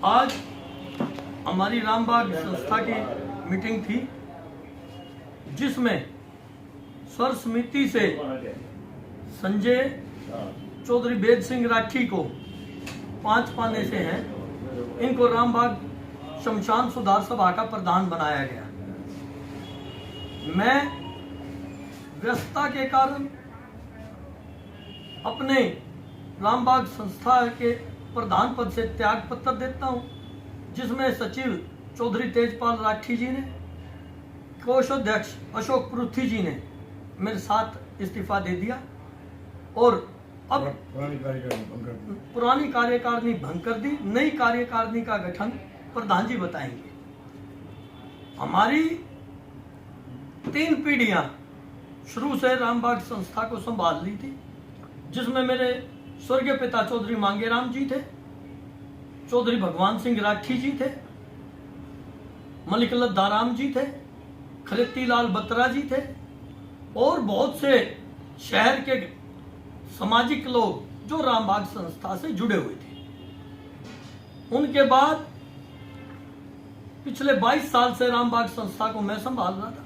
आज हमारी रामबाग संस्था की मीटिंग थी, जिसमें स्वर समिति से संजय चौधरी बेद सिंह राठी को 5 पाने से हैं, इनको रामबाग शमशान सुधार सभा का प्रधान बनाया गया। मैं व्यस्तता के कारण अपने रामबाग संस्था के प्रधान पद से त्याग पत्र देता हूं, जिसमें सचिव चौधरी तेजपाल राठी जी ने, कोषाध्यक्ष अशोक परूथी जी ने मेरे साथ इस्तीफा दे दिया और अब पुरानी कार्यकारिणी भंग कर दी। नई कार्यकारिणी का गठन प्रधान जी बताएंगे। हमारी 3 पीढ़ियां शुरू से रामबाग संस्था को संभाल ली थी, जिसमें मेरे स्वर्गीय पिता चौधरी मांगेराम जी थे, चौधरी भगवान सिंह राठी जी थे, मलिक लद्दाराम जी थे, खलेतीलाल बत्रा जी थे और बहुत से शहर के सामाजिक लोग जो रामबाग संस्था से जुड़े हुए थे। उनके बाद पिछले 22 साल से रामबाग संस्था को मैं संभाल रहा था।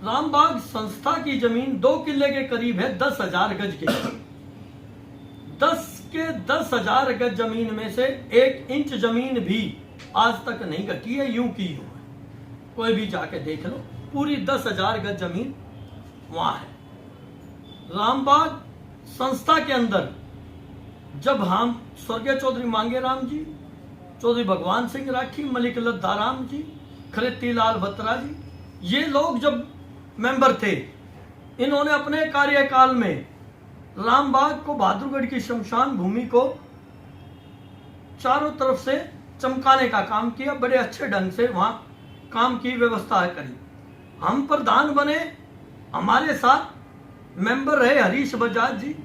रामबाग संस्था की जमीन 2 किले के करीब है, 10,000 गज की। 10,000 गज जमीन में से 1 इंच जमीन भी आज तक नहीं घटी है, यूं की यूं है। कोई भी जाके देख लो, पूरी 10,000 गज जमीन वहां है। रामबाग संस्था के अंदर जब हम स्वर्गीय चौधरी मांगेराम जी, चौधरी भगवान सिंह राठी, मलिक लद्दाराम जी, खलेतीलाल बत्रा जी, ये लोग जब मेंबर थे, इन्होंने अपने कार्यकाल में रामबाग को, बहादुरगढ़ की शमशान भूमि को चारों तरफ से चमकाने का काम किया। बड़े अच्छे ढंग से वहां काम की व्यवस्था करी। हम प्रधान बने, हमारे साथ मेंबर रहे हरीश बजाज जी,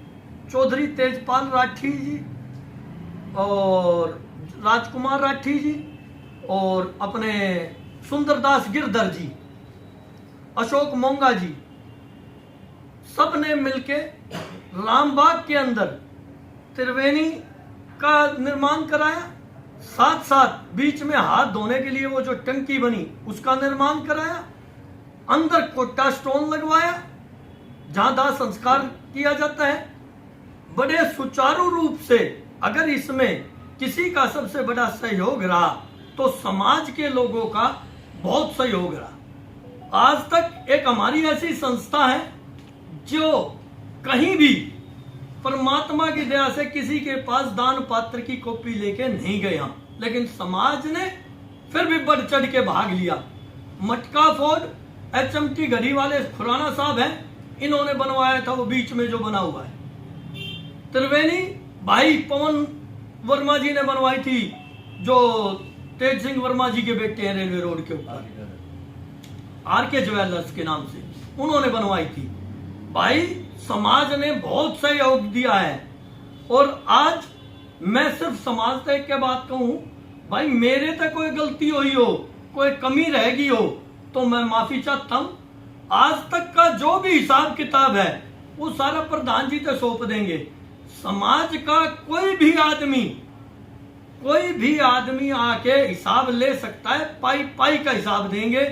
चौधरी तेजपाल राठी जी और राजकुमार राठी जी और अपने सुंदरदास गिरधर जी, अशोक मोंगा जी, सब ने मिलके रामबाग के अंदर त्रिवेणी का निर्माण कराया। साथ साथ बीच में हाथ धोने के लिए वो जो टंकी बनी उसका निर्माण कराया। अंदर कोटा स्टोन लगवाया जहां दाह संस्कार किया जाता है। बड़े सुचारू रूप से, अगर इसमें किसी का सबसे बड़ा सहयोग रहा तो समाज के लोगों का बहुत सहयोग रहा। आज तक एक हमारी ऐसी संस्था है जो कहीं भी परमात्मा की दया से किसी के पास दान पात्र की कॉपी लेके नहीं गए हम, लेकिन समाज ने फिर भी बढ़ चढ़ के भाग लिया। मटका फोर्ड HMT घड़ी वाले खुराना साहब हैं, इन्होंने बनवाया था वो बीच में जो बना हुआ है। त्रिवेणी भाई पवन वर्मा जी ने बनवाई थी, जो तेज सिंह वर्मा जी के बेटे हैं, रेलवे रोड के ऊपर RK ज्वेलर्स के नाम से उन्होंने बनवाई थी। भाई समाज ने बहुत सहयोग दिया है और आज मैं सिर्फ समाज तक के बात कहूं, भाई मेरे तक कोई गलती हुई हो, कोई कमी रह गई हो तो मैं माफी चाहता हूं। आज तक का जो भी हिसाब किताब है वो सारा प्रधान जी तक सौंप देंगे। समाज का कोई भी आदमी आके हिसाब ले सकता है, पाई का हिसाब देंगे,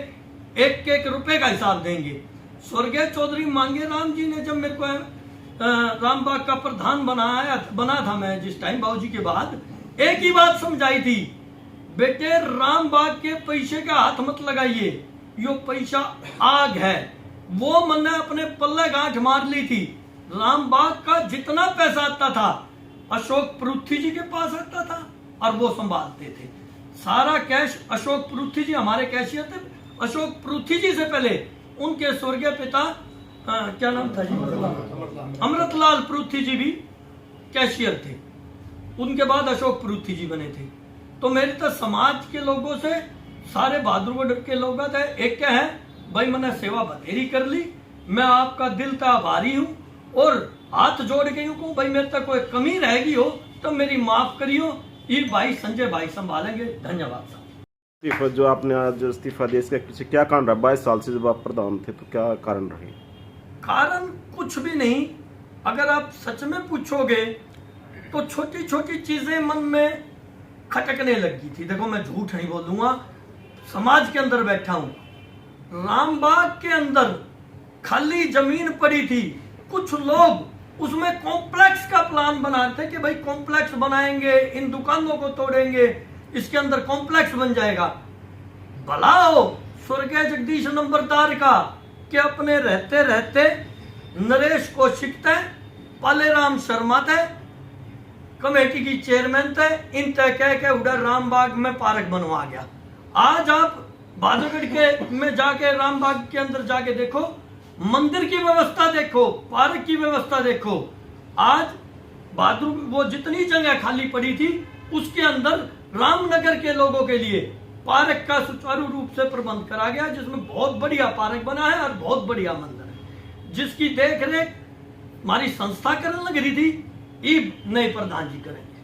1-1 रुपए का हिसाब देंगे। स्वर्गीय चौधरी मांगेराम जी ने जब मेरे को रामबाग का प्रधान बना था मैं जिस टाइम बाबूजी के बाद, एक ही बात समझाई थी, बेटे रामबाग के पैसे का हाथ मत लगाइए, यो पैसा आग है। वो मैंने अपने पल्ले गांठ मार ली थी। रामबाग का जितना पैसा आता था अशोक परूथी जी के पास आता था और वो संभालते थे। सारा कैश अशोक परूथी जी हमारे कैशियर थे। अशोक परूथी जी से पहले उनके स्वर्गीय पिता क्या नाम था जी, अमृतलाल परूथी जी भी कैशियर थे। उनके बाद अशोक परूथी जी बने थे। तो मेरी तो समाज के लोगों से, सारे बहादुरगढ़ के लोग थे, एक क्या है भाई, मैंने सेवा बथेरी कर ली, मैं आपका दिल का आभारी हूं और हाथ जोड़ के यूं कहूं, भाई मेरे तक कोई कमी रह गई हो तो मेरी माफ करियो, ये भाई संजय भाई संभालेंगे। धन्यवाद साहब। जो आपने आज इस्तीफा दिया, इसके पीछे क्या कारण रहा? 22 साल से जब आप प्रधान थे तो क्या कारण रहे? कारण कुछ भी नहीं, अगर आप सच में पूछोगे तो छोटी छोटी चीजें मन में खटकने लगी थी। देखो मैं झूठ नहीं बोलूंगा, समाज के अंदर बैठा हूं। रामबाग के अंदर खाली जमीन पड़ी थी, कुछ लोग उसमें कॉम्प्लेक्स का प्लान बनाते थे कि भाई कॉम्प्लेक्स बनाएंगे, इन दुकानों को तोड़ेंगे, इसके अंदर कॉम्प्लेक्स बन जाएगा। भला हो स्वर्गीय जगदीश नंबरदार का कि अपने रहते रहते नरेश कौशिक थे, पालेराम शर्मा थे, कमेटी की चेयरमैन थे, इन तय कह के उधर रामबाग में पार्क बनवा गया। आज आप बहादुरगढ़ के में जाके रामबाग के अंदर जाके देखो, मंदिर की व्यवस्था देखो, पार्क की व्यवस्था देखो। आज बहादुर वो जितनी जगह खाली पड़ी थी उसके अंदर रामनगर के लोगों के लिए पार्क का सुचारू रूप से प्रबंध करा गया, जिसमें बहुत बढ़िया पार्क बना है और बहुत बढ़िया मंदिर है, जिसकी देख रेख हमारी संस्था करने लग रही थी, नए प्रधान जी करेंगे।